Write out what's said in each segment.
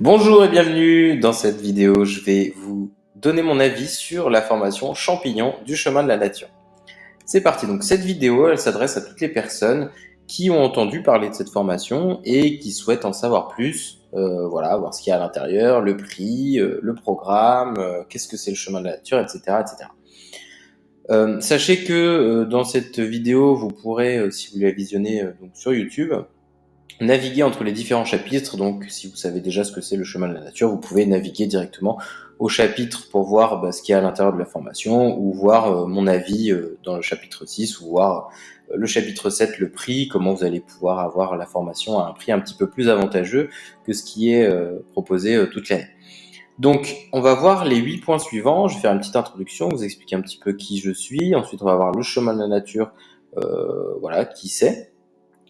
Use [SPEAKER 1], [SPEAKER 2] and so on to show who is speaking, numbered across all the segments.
[SPEAKER 1] Bonjour et bienvenue. Dans cette vidéo, je vais vous donner mon avis sur la formation champignons du chemin de la nature. C'est parti. Donc cette vidéo, elle s'adresse à toutes les personnes qui ont entendu parler de cette formation et qui souhaitent en savoir plus. Voilà, voir ce qu'il y a à l'intérieur, le prix, le programme, qu'est-ce que c'est le chemin de la nature, etc., etc. Sachez que dans cette vidéo, vous pourrez, si vous la visionnez donc sur YouTube, naviguer entre les différents chapitres. Donc, si vous savez déjà ce que c'est le chemin de la nature, vous pouvez naviguer directement au chapitre pour voir ce qu'il y a à l'intérieur de la formation, ou voir mon avis dans le chapitre 6, ou voir le chapitre 7, le prix, comment vous allez pouvoir avoir la formation à un prix un petit peu plus avantageux que ce qui est proposé toute l'année. Donc, on va voir les 8 points suivants. Je vais faire une petite introduction, vous expliquer un petit peu qui je suis. Ensuite, on va voir le chemin de la nature, voilà, qui c'est.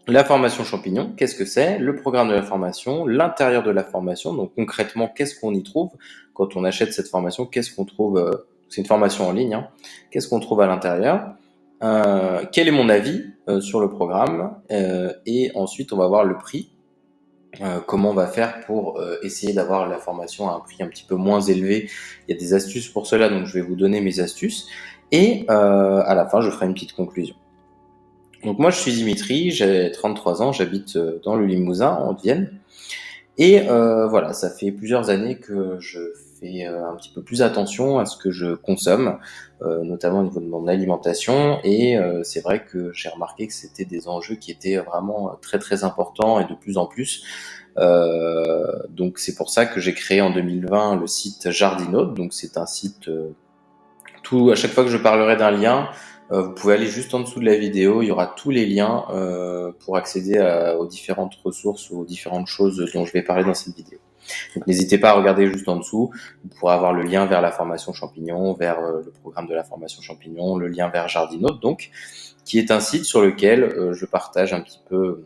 [SPEAKER 1] La formation champignon, qu'est-ce que c'est? Le programme de la formation, l'intérieur de la formation, donc concrètement, qu'est-ce qu'on y trouve? Quand on achète cette formation, qu'est-ce qu'on trouve? C'est une formation en ligne, hein. Qu'est-ce qu'on trouve à l'intérieur? Quel est mon avis sur le programme? Et ensuite, on va voir le prix. Comment on va faire pour essayer d'avoir la formation à un prix un petit peu moins élevé. Il y a des astuces pour cela, donc je vais vous donner mes astuces. Et à la fin, je ferai une petite conclusion. Donc moi, je suis Dimitri, j'ai 33 ans, j'habite dans le Limousin, en Vienne. Et voilà, ça fait plusieurs années que je fais un petit peu plus attention à ce que je consomme, notamment au niveau de mon alimentation. Et c'est vrai que j'ai remarqué que c'était des enjeux qui étaient vraiment très très importants et de plus en plus. Donc c'est pour ça que j'ai créé en 2020 le site Jardinaute. Donc c'est un site à chaque fois que je parlerai d'un lien, vous pouvez aller juste en dessous de la vidéo, il y aura tous les liens pour accéder aux différentes ressources ou aux différentes choses dont je vais parler dans cette vidéo. Donc n'hésitez pas à regarder juste en dessous, vous pourrez avoir le lien vers la formation champignon, vers le programme de la formation champignon, le lien vers Jardinaute, donc, qui est un site sur lequel je partage un petit peu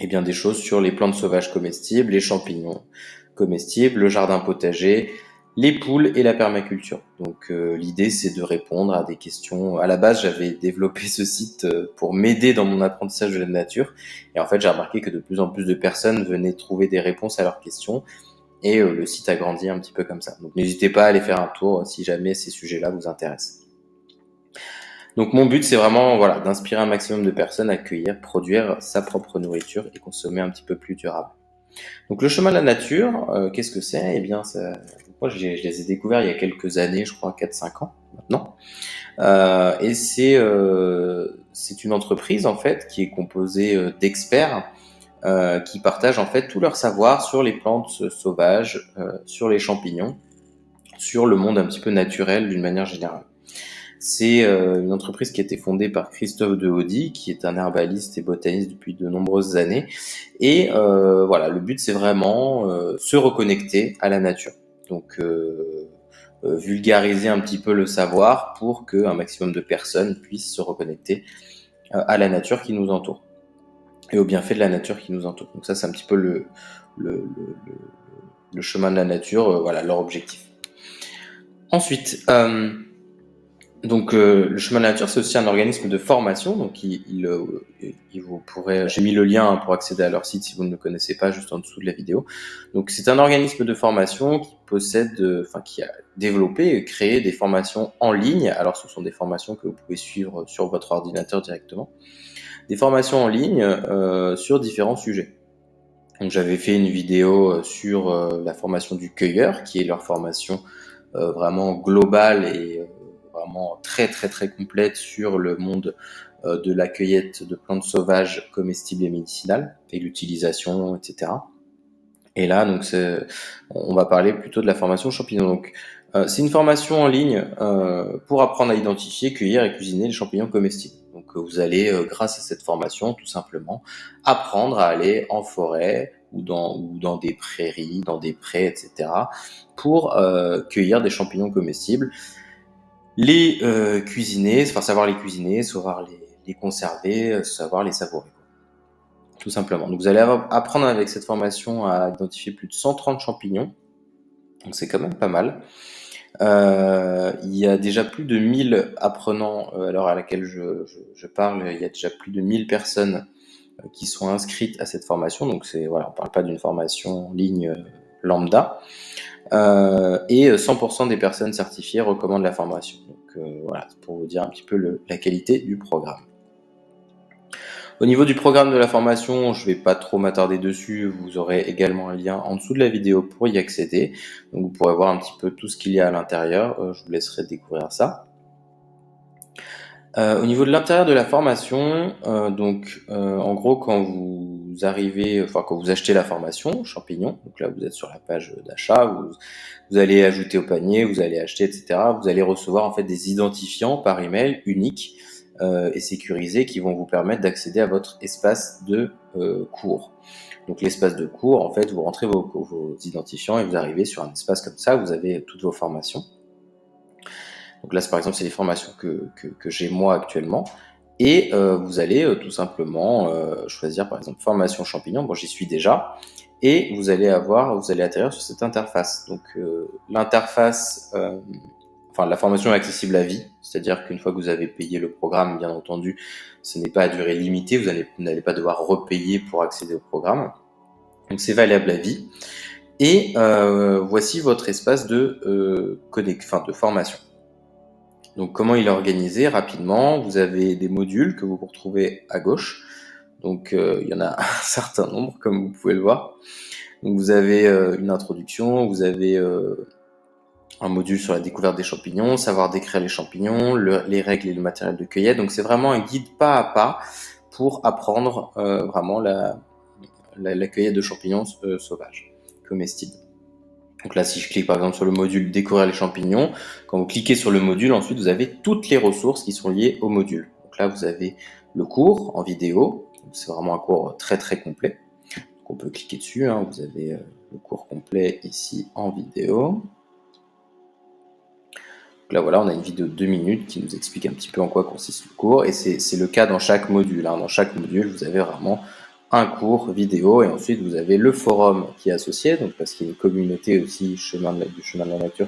[SPEAKER 1] des choses sur les plantes sauvages comestibles, les champignons comestibles, le jardin potager, les poules et la permaculture. Donc l'idée, c'est de répondre à des questions. À la base, j'avais développé ce site pour m'aider dans mon apprentissage de la nature. Et en fait, j'ai remarqué que de plus en plus de personnes venaient trouver des réponses à leurs questions. Et le site a grandi un petit peu comme ça. Donc n'hésitez pas à aller faire un tour si jamais ces sujets-là vous intéressent. Donc mon but, c'est vraiment d'inspirer un maximum de personnes à cueillir, produire sa propre nourriture et consommer un petit peu plus durable. Donc le chemin de la nature, qu'est-ce que c'est? Eh bien, moi je les ai découverts il y a quelques années, je crois 4-5 ans maintenant. Et c'est une entreprise en fait qui est composée d'experts qui partagent en fait tout leur savoir sur les plantes sauvages, sur les champignons, sur le monde un petit peu naturel d'une manière générale. C'est une entreprise qui a été fondée par Christophe Dehaudi, qui est un herbaliste et botaniste depuis de nombreuses années. Et le but, c'est vraiment se reconnecter à la nature. Donc, vulgariser un petit peu le savoir pour qu'un maximum de personnes puissent se reconnecter à la nature qui nous entoure et aux bienfaits de la nature qui nous entoure. Donc ça, c'est un petit peu le chemin de la nature, leur objectif. Ensuite, le chemin de la nature, c'est aussi un organisme de formation. Donc, vous pourrez, j'ai mis le lien pour accéder à leur site si vous ne le connaissez pas, juste en dessous de la vidéo. Donc, c'est un organisme de formation qui a développé et créé des formations en ligne. Alors, ce sont des formations que vous pouvez suivre sur votre ordinateur directement. Des formations en ligne sur différents sujets. Donc, j'avais fait une vidéo sur la formation du cueilleur, qui est leur formation vraiment globale et vraiment très très très complète sur le monde de la cueillette de plantes sauvages comestibles et médicinales et l'utilisation, etc. Et là, donc, on va parler plutôt de la formation champignon. Donc, c'est une formation en ligne pour apprendre à identifier, cueillir et cuisiner les champignons comestibles. Donc, vous allez, grâce à cette formation, tout simplement, apprendre à aller en forêt ou dans des prairies, dans des prés, etc., pour cueillir des champignons comestibles, les cuisiner, savoir les cuisiner, savoir les conserver, savoir les savourer. Tout simplement. Donc vous allez apprendre avec cette formation à identifier plus de 130 champignons. Donc c'est quand même pas mal. Il y a déjà plus de 1000 apprenants à l'heure à laquelle je parle. Il y a déjà plus de 1000 personnes qui sont inscrites à cette formation. Donc on parle pas d'une formation en ligne lambda. Et 100% des personnes certifiées recommandent la formation. Donc voilà, c'est pour vous dire un petit peu la qualité du programme. Au niveau du programme de la formation, je ne vais pas trop m'attarder dessus, vous aurez également un lien en dessous de la vidéo pour y accéder. Donc vous pourrez voir un petit peu tout ce qu'il y a à l'intérieur, je vous laisserai découvrir ça. Au niveau de l'intérieur de la formation, en gros quand vous arrivez, enfin quand vous achetez la formation champignon, donc là vous êtes sur la page d'achat, vous allez ajouter au panier, vous allez acheter, etc. Vous allez recevoir en fait des identifiants par email uniques et sécurisés qui vont vous permettre d'accéder à votre espace de cours. Donc l'espace de cours, en fait, vous rentrez vos identifiants et vous arrivez sur un espace comme ça, vous avez toutes vos formations. Donc là, par exemple, c'est les formations que j'ai moi actuellement. Et vous allez tout simplement choisir par exemple formation champignon, bon j'y suis déjà, et vous allez atterrir sur cette interface. Donc l'interface, la formation est accessible à vie, c'est-à-dire qu'une fois que vous avez payé le programme, bien entendu, ce n'est pas à durée limitée, vous n'allez pas devoir repayer pour accéder au programme. Donc c'est valable à vie. Et voici votre espace de formation. Donc comment il est organisé rapidement? Vous avez des modules que vous retrouvez à gauche. Donc il y en a un certain nombre comme vous pouvez le voir. Donc vous avez une introduction, vous avez un module sur la découverte des champignons, savoir décrire les champignons, les règles et le matériel de cueillette. Donc c'est vraiment un guide pas à pas pour apprendre vraiment la cueillette de champignons sauvages, comestibles. Donc là, si je clique par exemple sur le module découvrir les champignons, quand vous cliquez sur le module, ensuite vous avez toutes les ressources qui sont liées au module. Donc là, vous avez le cours en vidéo, c'est vraiment un cours très très complet. Donc on peut cliquer dessus, vous avez le cours complet ici en vidéo. Donc là voilà, on a une vidéo de 2 minutes qui nous explique un petit peu en quoi consiste le cours, et c'est le cas dans chaque module. Dans chaque module, vous avez vraiment un cours vidéo, et ensuite vous avez le forum qui est associé, donc parce qu'il y a une communauté aussi du chemin de la nature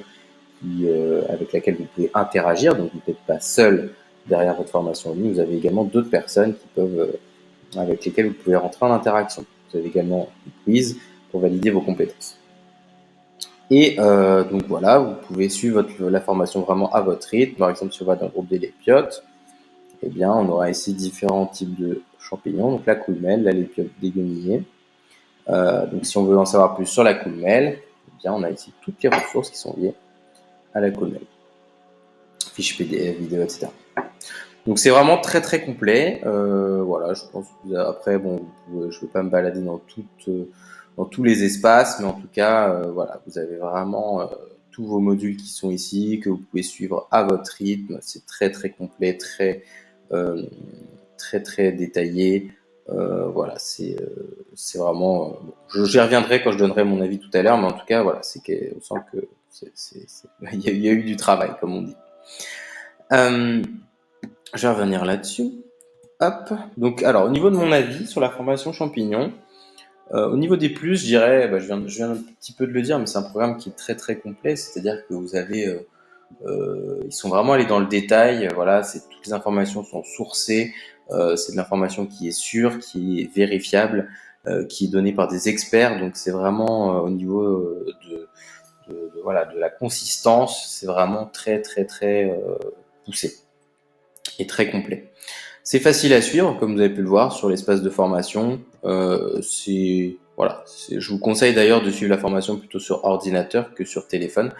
[SPEAKER 1] avec laquelle vous pouvez interagir, donc vous n'êtes pas seul derrière votre formation en ligne, vous avez également d'autres personnes avec lesquelles vous pouvez rentrer en interaction. Vous avez également des quiz pour valider vos compétences. Et donc voilà, vous pouvez suivre la formation vraiment à votre rythme. Par exemple, si on va dans le groupe des lépiotes, eh bien, on aura ici différents types de champignons. Donc la coulmelle, la lépiote déguenillée. Donc si on veut en savoir plus sur la coulmelle, eh bien, on a ici toutes les ressources qui sont liées à la coulmelle. Fiches PDF, vidéos, etc. Donc c'est vraiment très très complet. Voilà, je pense que après, bon, je ne vais pas me balader dans tous les espaces, mais en tout cas, voilà, vous avez vraiment tous vos modules qui sont ici, que vous pouvez suivre à votre rythme. C'est très très complet, très très détaillé. Voilà, c'est vraiment. J'y reviendrai quand je donnerai mon avis tout à l'heure, mais en tout cas, voilà, on sent que il y a eu du travail, comme on dit. Je vais revenir là-dessus. Hop. Donc, alors, au niveau de mon avis sur la formation champignon, au niveau des plus, je dirais, je viens un petit peu de le dire, mais c'est un programme qui est très très complet, c'est-à-dire que vous avez, ils sont vraiment allés dans le détail, voilà, toutes les informations sont sourcées, c'est de l'information qui est sûre, qui est vérifiable, qui est donnée par des experts, donc c'est vraiment au niveau de la consistance, c'est vraiment très très très poussé et très complet. C'est facile à suivre, comme vous avez pu le voir sur l'espace de formation. Je vous conseille d'ailleurs de suivre la formation plutôt sur ordinateur que sur téléphone.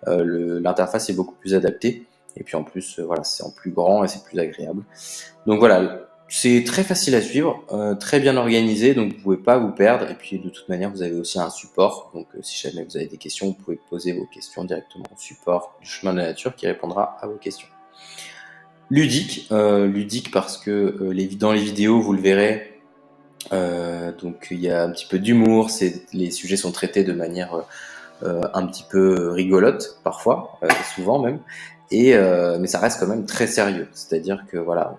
[SPEAKER 1] L'interface est beaucoup plus adaptée. Et puis en plus, c'est en plus grand et c'est plus agréable. Donc voilà, c'est très facile à suivre, très bien organisé, donc vous pouvez pas vous perdre. Et puis de toute manière, vous avez aussi un support. Donc si jamais vous avez des questions, vous pouvez poser vos questions directement au support du chemin de la nature qui répondra à vos questions. Ludique parce que dans les vidéos, vous le verrez, donc il y a un petit peu d'humour, les sujets sont traités de manière un petit peu rigolote parfois, souvent même, mais ça reste quand même très sérieux. C'est-à-dire que voilà,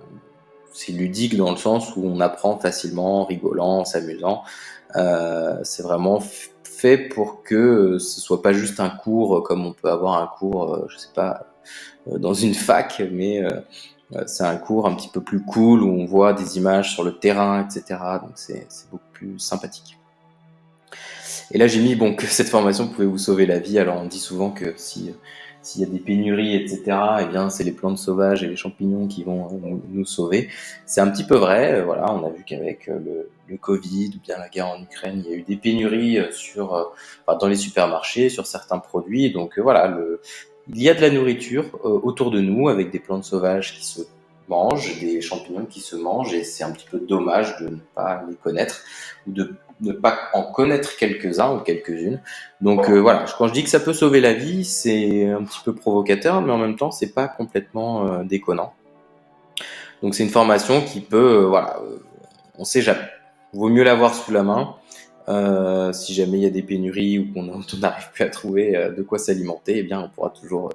[SPEAKER 1] c'est ludique dans le sens où on apprend facilement, en rigolant, en s'amusant. C'est vraiment fait pour que ce soit pas juste un cours comme on peut avoir un cours, je sais pas, dans une fac, mais c'est un cours un petit peu plus cool où on voit des images sur le terrain, etc. Donc c'est beaucoup plus sympathique. Et là, j'ai mis bon que cette formation pouvait vous sauver la vie. Alors, on dit souvent que s'il y a des pénuries, etc., eh bien, c'est les plantes sauvages et les champignons qui vont nous sauver. C'est un petit peu vrai. Voilà, on a vu qu'avec le Covid ou bien la guerre en Ukraine, il y a eu des pénuries dans les supermarchés sur certains produits. Donc voilà, il y a de la nourriture autour de nous avec des plantes sauvages qui se mangent, des champignons qui se mangent, et c'est un petit peu dommage de ne pas les connaître ou de ne pas en connaître quelques-uns ou quelques-unes. Donc voilà, quand je dis que ça peut sauver la vie, c'est un petit peu provocateur, mais en même temps, c'est pas complètement déconnant. Donc c'est une formation qui peut, on sait jamais. Vaut mieux l'avoir sous la main. Si jamais il y a des pénuries ou qu'on n'arrive plus à trouver de quoi s'alimenter, eh bien on pourra toujours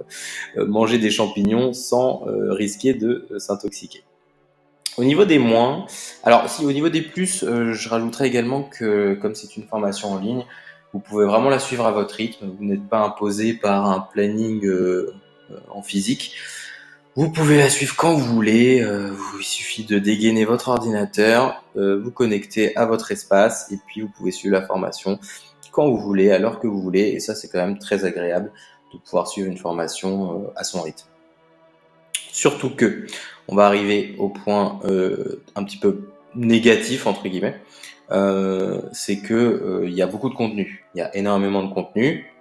[SPEAKER 1] manger des champignons sans risquer de s'intoxiquer. Au niveau des moins, alors si au niveau des plus, je rajouterais également que comme c'est une formation en ligne, vous pouvez vraiment la suivre à votre rythme. Vous n'êtes pas imposé par un planning en physique. Vous pouvez la suivre quand vous voulez. Il suffit de dégainer votre ordinateur, vous connecter à votre espace et puis vous pouvez suivre la formation quand vous voulez, à l'heure que vous voulez. Et ça, c'est quand même très agréable de pouvoir suivre une formation à son rythme. Surtout que on va arriver au point un petit peu négatif entre guillemets, c'est que il y a beaucoup de contenu. Il y a énormément de contenu.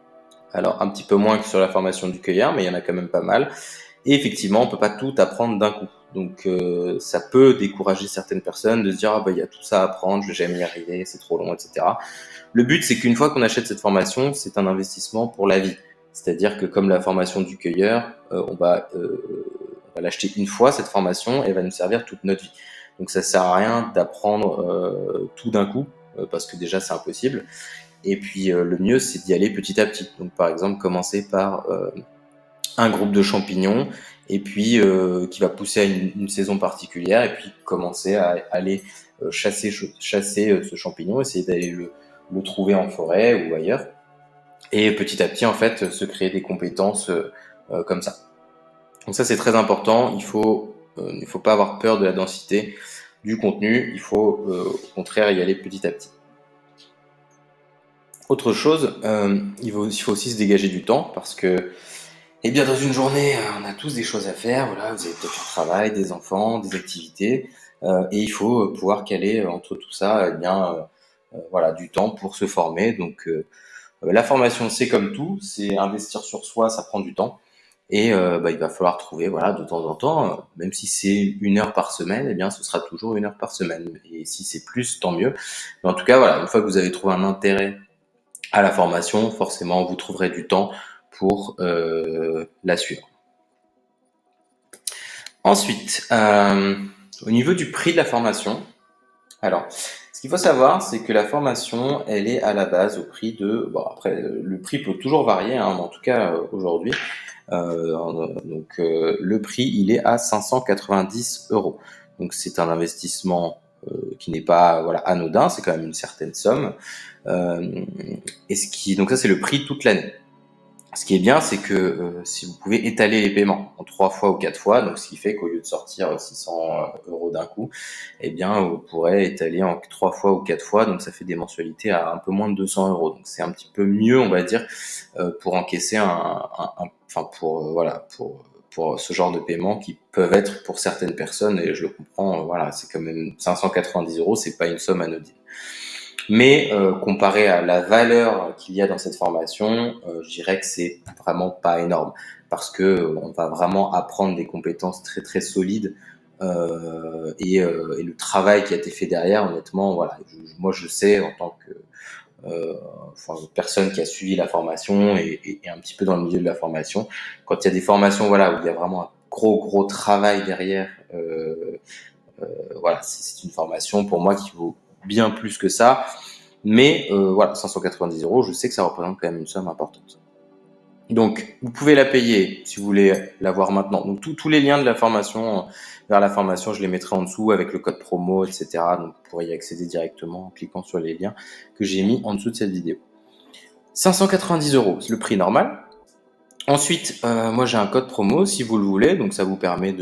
[SPEAKER 1] Alors un petit peu moins que sur la formation du cueilleur, mais il y en a quand même pas mal. Et effectivement, on peut pas tout apprendre d'un coup. Donc ça peut décourager certaines personnes de se dire il y a tout ça à apprendre, je vais jamais y arriver, c'est trop long, etc. Le but, c'est qu'une fois qu'on achète cette formation, c'est un investissement pour la vie. C'est-à-dire que comme la formation du cueilleur, on va l'acheter une fois cette formation et elle va nous servir toute notre vie. Donc ça sert à rien d'apprendre tout d'un coup parce que déjà c'est impossible. Et puis le mieux, c'est d'y aller petit à petit. Donc par exemple, commencer par un groupe de champignons et puis qui va pousser à une saison particulière et puis commencer à aller chasser ce champignon, essayer d'aller le trouver en forêt ou ailleurs et petit à petit en fait se créer des compétences comme ça. Donc ça c'est très important, il faut pas avoir peur de la densité du contenu, il faut au contraire y aller petit à petit. Autre chose, il faut aussi se dégager du temps parce que eh bien, dans une journée, on a tous des choses à faire. Voilà, vous avez peut-être un travail, des enfants, des activités, et il faut pouvoir caler entre tout ça, voilà, du temps pour se former. Donc, la formation, c'est comme tout, c'est investir sur soi, ça prend du temps, et il va falloir trouver, voilà, de temps en temps, même si c'est 1 heure par semaine, eh bien, ce sera toujours 1 heure par semaine. Et si c'est plus, tant mieux. Mais en tout cas, voilà, une fois que vous avez trouvé un intérêt à la formation, forcément, vous trouverez du temps pour la suivre. Ensuite, au niveau du prix de la formation, alors, ce qu'il faut savoir, c'est que la formation, elle est à la base au prix de... Bon, après, le prix peut toujours varier, hein, mais en tout cas, aujourd'hui, le prix, il est à 590 €. Donc, c'est un investissement qui n'est pas anodin, c'est quand même une certaine somme. Donc ça, c'est le prix toute l'année. Ce qui est bien, c'est que si vous pouvez étaler les paiements en 3 fois ou 4 fois, donc ce qui fait qu'au lieu de sortir 600 € d'un coup, eh bien vous pourrez étaler en 3 fois ou 4 fois, donc ça fait des mensualités à un peu moins de 200 €. Donc c'est un petit peu mieux, on va dire, pour encaisser pour ce genre de paiements qui peuvent être pour certaines personnes, et je le comprends, c'est quand même 590 €, c'est pas une somme anodine. Mais comparé à la valeur qu'il y a dans cette formation, je dirais que c'est vraiment pas énorme parce que on va vraiment apprendre des compétences très très solides et le travail qui a été fait derrière, honnêtement, moi je sais en tant que personne qui a suivi la formation et un petit peu dans le milieu de la formation, quand il y a des formations où il y a vraiment un gros travail derrière, c'est une formation pour moi qui vaut bien plus que ça. Mais 590 €, je sais que ça représente quand même une somme importante. Donc, vous pouvez la payer si vous voulez la voir maintenant. Donc, tous les liens de la formation vers la formation, je les mettrai en dessous avec le code promo, etc. Donc, vous pourrez y accéder directement en cliquant sur les liens que j'ai mis en dessous de cette vidéo. 590 €, c'est le prix normal. Ensuite, moi j'ai un code promo si vous le voulez, donc ça vous permet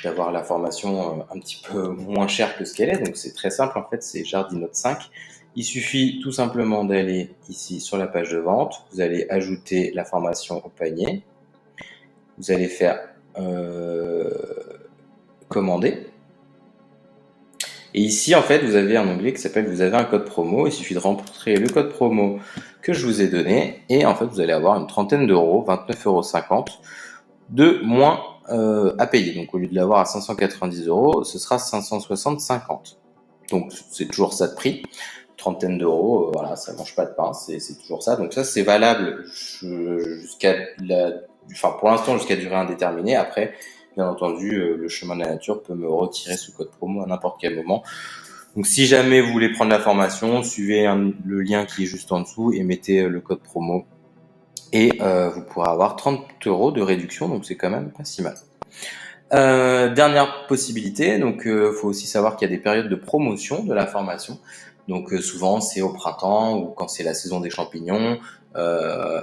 [SPEAKER 1] d'avoir la formation un petit peu moins chère que ce qu'elle est. Donc c'est très simple en fait, c'est Jardinote 5. Il suffit tout simplement d'aller ici sur la page de vente, vous allez ajouter la formation au panier, vous allez faire commander. Et ici, en fait, vous avez un onglet qui s'appelle « Vous avez un code promo ». Il suffit de rentrer le code promo que je vous ai donné. Et en fait, vous allez avoir une trentaine d'euros, 29,50 € de moins à payer. Donc, au lieu de l'avoir à 590 €, ce sera 560,50 €. Donc, c'est toujours ça de prix. Trentaine d'euros, voilà, ça mange pas de pain, c'est toujours ça. Donc ça, c'est valable jusqu'à pour l'instant, jusqu'à durée indéterminée. Après, bien entendu, le chemin de la nature peut me retirer ce code promo à n'importe quel moment. Donc si jamais vous voulez prendre la formation, suivez le lien qui est juste en dessous et mettez le code promo. Et vous pourrez avoir 30 € de réduction, donc c'est quand même pas si mal. Dernière possibilité, donc faut aussi savoir qu'il y a des périodes de promotion de la formation. Donc souvent c'est au printemps ou quand c'est la saison des champignons,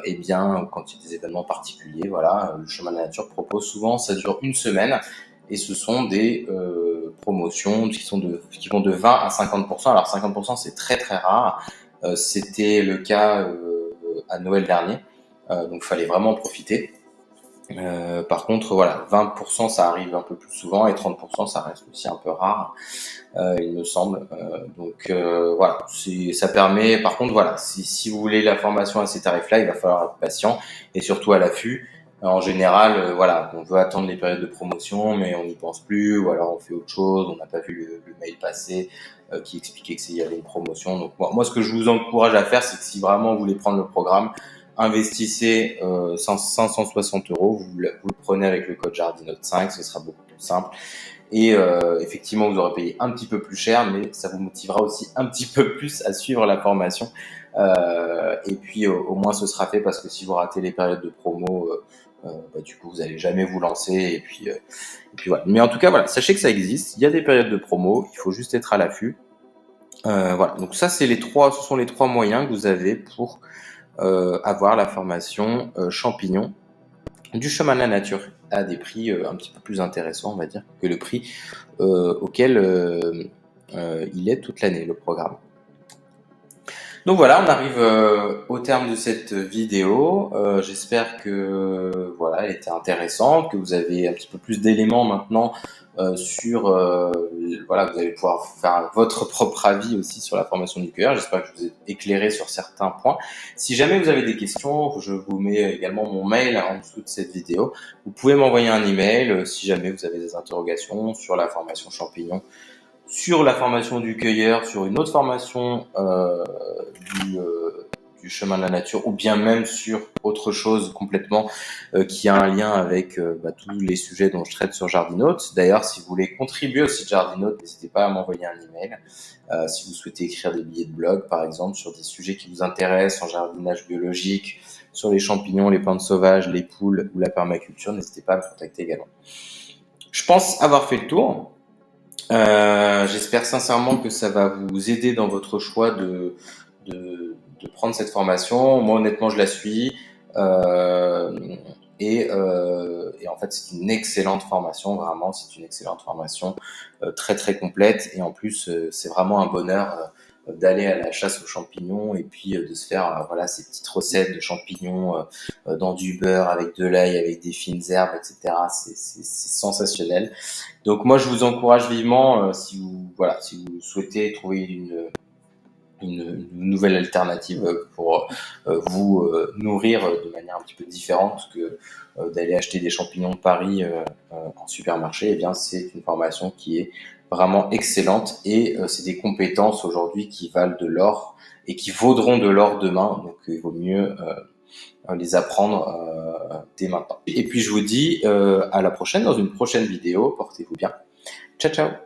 [SPEAKER 1] et bien quand il y a des événements particuliers, voilà, le chemin de la nature propose souvent, ça dure une semaine et ce sont des promotions qui vont de 20 à 50%. Alors 50% c'est très très rare, c'était le cas à Noël dernier, donc fallait vraiment en profiter. Par contre, voilà, 20% ça arrive un peu plus souvent et 30% ça reste aussi un peu rare, il me semble. Donc voilà, ça permet. Par contre, voilà, si vous voulez la formation à ces tarifs-là, il va falloir être patient et surtout à l'affût. En général, voilà, on veut attendre les périodes de promotion, mais on n'y pense plus, ou alors on fait autre chose, on n'a pas vu le mail passer qui expliquait qu'il y avait une promotion. Donc moi, ce que je vous encourage à faire, c'est que si vraiment vous voulez prendre le programme, investissez 560 €, vous le prenez avec le code Jardinote 5, ce sera beaucoup plus simple. Et effectivement, vous aurez payé un petit peu plus cher, mais ça vous motivera aussi un petit peu plus à suivre la formation. Et puis au moins ce sera fait, parce que si vous ratez les périodes de promo, du coup vous n'allez jamais vous lancer. Et puis voilà. Mais en tout cas, voilà, sachez que ça existe. Il y a des périodes de promo, il faut juste être à l'affût. Voilà. Donc ça, ce sont les trois moyens que vous avez pour avoir la formation champignons du chemin de la nature à des prix un petit peu plus intéressants, on va dire, que le prix auquel il est toute l'année, le programme. Donc voilà, on arrive au terme de cette vidéo. J'espère que voilà, elle était intéressante, que vous avez un petit peu plus d'éléments maintenant sur voilà, vous allez pouvoir faire votre propre avis aussi sur la formation du cueilleur. J'espère que je vous ai éclairé sur certains points. Si jamais vous avez des questions, je vous mets également mon mail en dessous de cette vidéo. Vous pouvez m'envoyer un email si jamais vous avez des interrogations sur la formation champignon, sur la formation du cueilleur, sur une autre formation du chemin de la nature, ou bien même sur autre chose complètement qui a un lien avec tous les sujets dont je traite sur Jardinote. D'ailleurs, si vous voulez contribuer au site Jardinote, n'hésitez pas à m'envoyer un email. Si vous souhaitez écrire des billets de blog, par exemple, sur des sujets qui vous intéressent, en jardinage biologique, sur les champignons, les plantes sauvages, les poules ou la permaculture, n'hésitez pas à me contacter également. Je pense avoir fait le tour. J'espère sincèrement que ça va vous aider dans votre choix de prendre cette formation. Moi, honnêtement, je la suis. Et en fait, c'est une excellente formation, vraiment, c'est une excellente formation, très très complète. Et en plus, c'est vraiment un bonheur d'aller à la chasse aux champignons et puis de se faire voilà, ces petites recettes de champignons dans du beurre, avec de l'ail, avec des fines herbes, etc. C'est sensationnel. Donc moi, je vous encourage vivement, si vous souhaitez trouver une nouvelle alternative pour vous nourrir de manière un petit peu différente que d'aller acheter des champignons de Paris en supermarché. Eh bien, c'est une formation qui est vraiment excellente et c'est des compétences aujourd'hui qui valent de l'or et qui vaudront de l'or demain. Donc il vaut mieux les apprendre dès maintenant. Et puis je vous dis à la prochaine dans une prochaine vidéo. Portez-vous bien. Ciao, ciao.